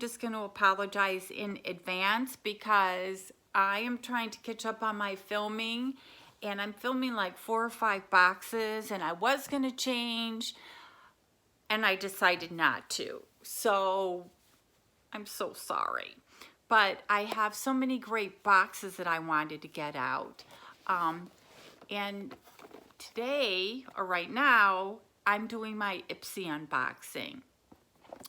just going to apologize in advance because I am trying to catch up on my filming, and I'm filming like 4 or 5 boxes, and I was going to change, and I decided not to. So I'm so sorry. But I have so many great boxes that I wanted to get out. And today, or right now, I'm doing my Ipsy unboxing.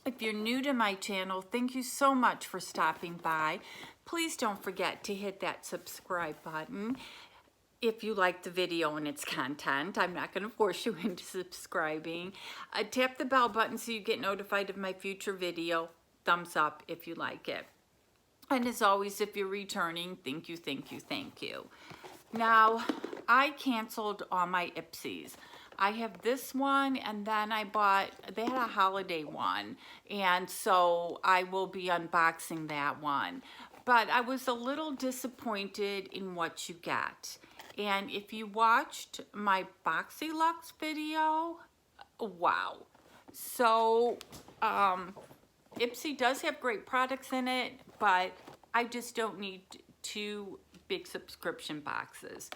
If you're new to my channel, thank you so much for stopping by. Please don't forget to hit that subscribe button if you like the video and its content. I'm not going to force you into subscribing. Tap the bell button so you get notified of my future video. Thumbs up if you like it. And as always, if you're returning, thank you, thank you, thank you. Now, I canceled all my Ipsys. I have this one, and then I bought, they had a holiday one, and so I will be unboxing that one. But I was a little disappointed in what you get. And if you watched my Boxy Lux video, wow. So, Ipsy does have great products in it, but I just don't need 2 big subscription boxes.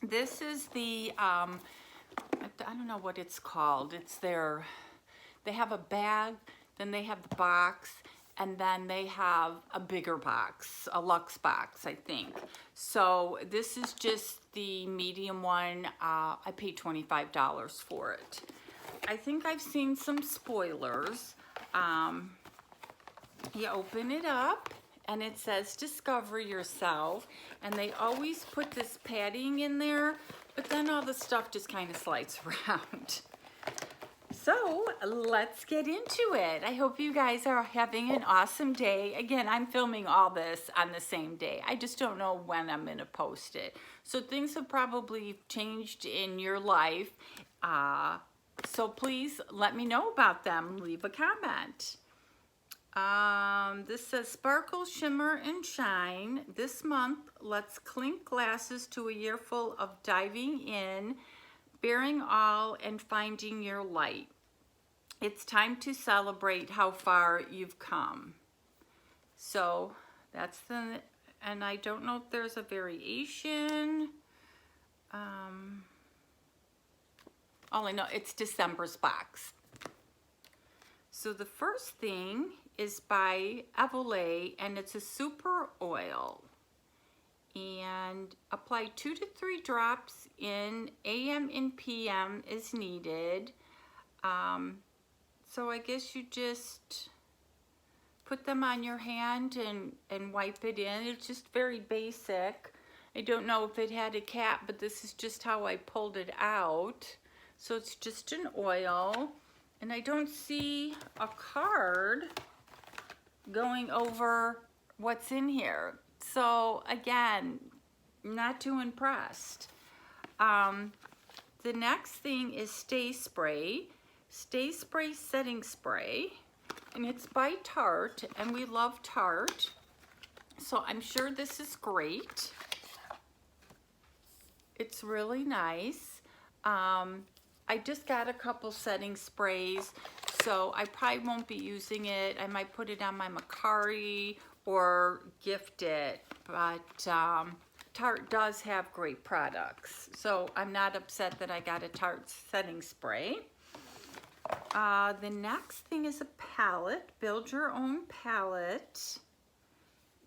This is the, I don't know what it's called. It's their, they have a bag, then they have the box, and then they have a bigger box, a luxe box, I think. So this is just the medium one. I paid $25 for it. I think I've seen some spoilers. You open it up, and it says discover yourself, and they always put this padding in there, but then all the stuff just kind of slides around. So let's get into it. I hope you guys are having an awesome day. Again, I'm filming all this on the same day. I just don't know when I'm going to post it. So things have probably changed in your life. So please let me know about them. Leave a comment. This says sparkle, shimmer, and shine. This month, let's clink glasses to a year full of diving in, bearing all, and finding your light. It's time to celebrate how far you've come. So that's the, and I don't know if there's a variation. All I know, it's December's box. So the first thing is by Evolay, and it's a super oil. And apply 2 to 3 drops in AM and PM is needed. So I guess you just put them on your hand and wipe it in. It's just very basic. I don't know if it had a cap, but this is just how I pulled it out. So it's just an oil. And I don't see a card going over what's in here. So again, not too impressed. The next thing is Stay Spray. Stay Spray Setting Spray. And it's by Tarte, and we love Tarte. So I'm sure this is great. It's really nice. I just got a couple setting sprays, so I probably won't be using it. I might put it on my Macari or gift it, but Tarte does have great products. So I'm not upset that I got a Tarte setting spray. The next thing is a palette, Build Your Own Palette,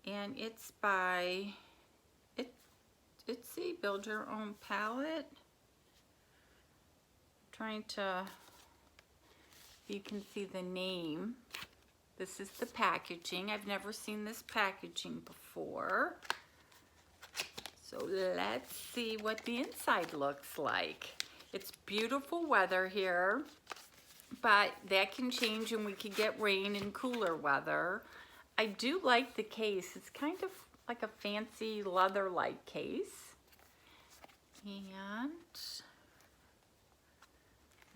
and it's by Ipsy, Build Your Own Palette. Trying to, you can see the name. This is the packaging. I've never seen this packaging before. So let's see what the inside looks like. It's beautiful weather here, but that can change and we can get rain and cooler weather. I do like the case. It's kind of like a fancy leather-like case. And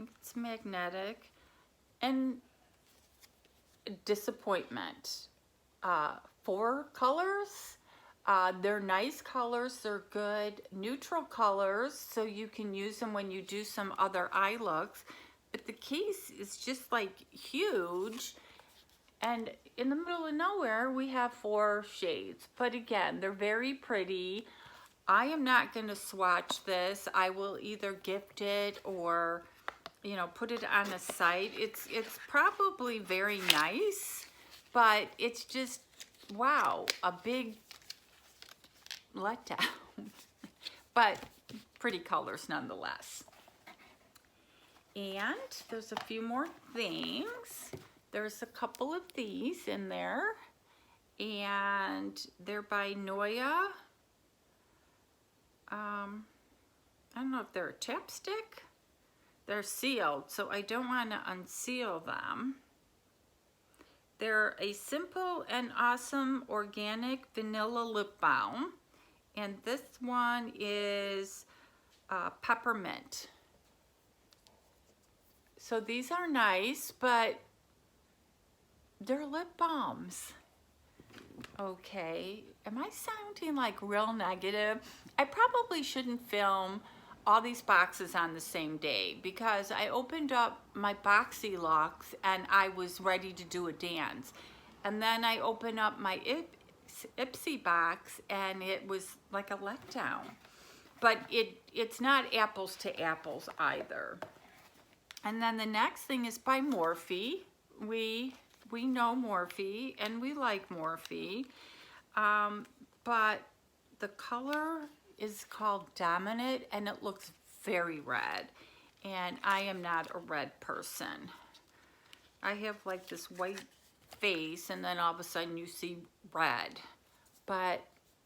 it's magnetic. And disappointment. 4 colors. They're nice colors. They're good neutral colors, so you can use them when you do some other eye looks. But the case is just like huge, And in the middle of nowhere, we have 4 shades. But again, they're very pretty. I am not going to swatch this. I will either gift it or, you know, put it on a site. It's probably very nice, but it's just, wow, a big letdown. But pretty colors nonetheless. And there's a few more things. There's a couple of these in there, and they're by Noya. I don't know if they're a chapstick. They're sealed, so I don't want to unseal them. They're a simple and awesome organic vanilla lip balm, and this one is peppermint. So these are nice, but they're lip balms. Okay, am I sounding like real negative? I probably shouldn't film all these boxes on the same day because I opened up my Boxy Lux and I was ready to do a dance. And then I opened up my Ipsy box and it was like a letdown. But it's not apples to apples either. And then the next thing is by Morphe. We know Morphe and we like Morphe, but the color is called Dominant and it looks very red, and I am not a red person. I have like this white face and then all of a sudden you see red, but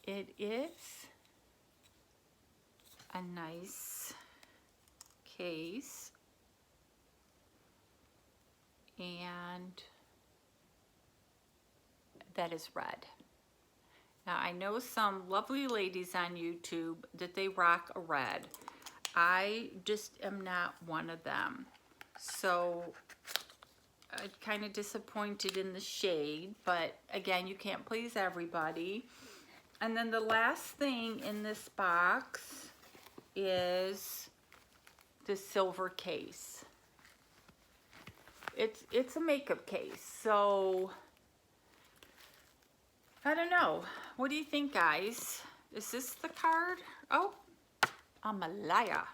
it is a nice case, and that is red. Now I know some lovely ladies on YouTube that they rock a red. I just am not one of them. So I'm kind of disappointed in the shade, but again, you can't please everybody. And then the last thing in this box is the silver case. It's a makeup case, so I don't know. What do you think, guys? Is this the card? Oh, I'm a liar.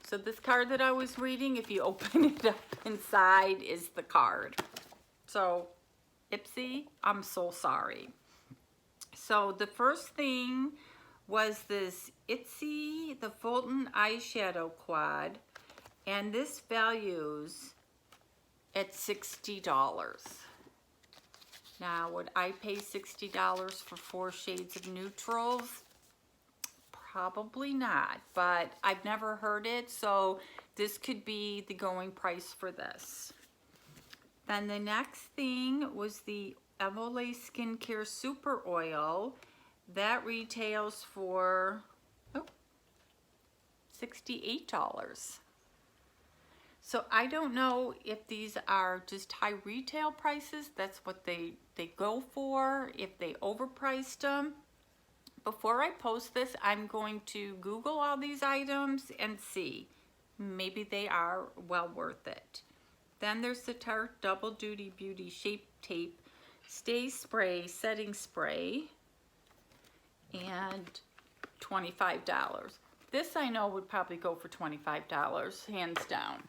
So this card that I was reading, if you open it up inside, is the card. So, Ipsy, I'm so sorry. So the first thing was this Ipsy, the Fulton Eyeshadow Quad, and this values at $60. Now, would I pay $60 for 4 shades of neutrals? Probably not, but I've never heard it, so this could be the going price for this. Then the next thing was the Evole Skincare Super Oil. That retails for $68. So I don't know if these are just high retail prices. That's what they go for, if they overpriced them. Before I post this, I'm going to Google all these items and see. Maybe they are well worth it. Then there's the Tarte Double Duty Beauty Shape Tape Stay Spray Setting Spray, and $25. This I know would probably go for $25, hands down.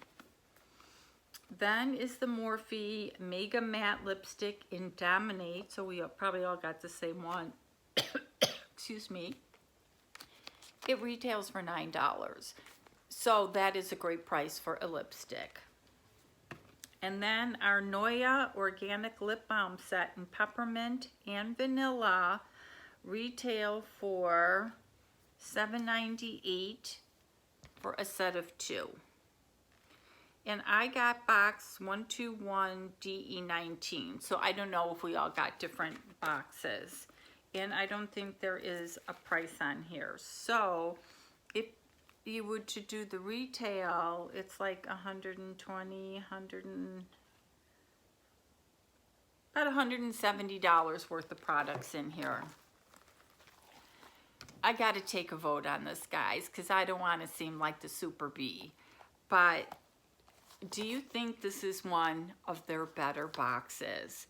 Then is the Morphe Mega Matte Lipstick in Dominate. So we probably all got the same one. Excuse me. It retails for $9. So that is a great price for a lipstick. And then our Noya Organic Lip Balm Set in Peppermint and Vanilla retail for $7.98 for a set of 2. And I got box 121 DE19. So I don't know if we all got different boxes. And I don't think there is a price on here. So if you were to do the retail, it's like about $170 worth of products in here. I got to take a vote on this, guys, because I don't want to seem like the super bee. But do you think this is one of their better boxes?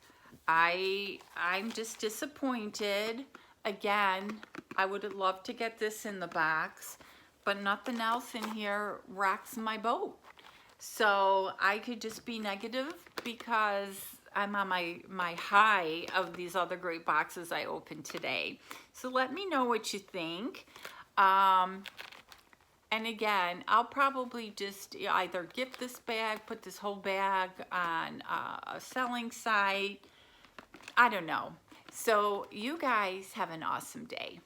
I'm just disappointed. Again, I would have loved to get this in the box, but nothing else in here rocks my boat. So I could just be negative because I'm on my high of these other great boxes I opened today. So let me know what you think. And again, I'll probably just either gift this bag, put this whole bag on a selling site. I don't know. So you guys have an awesome day.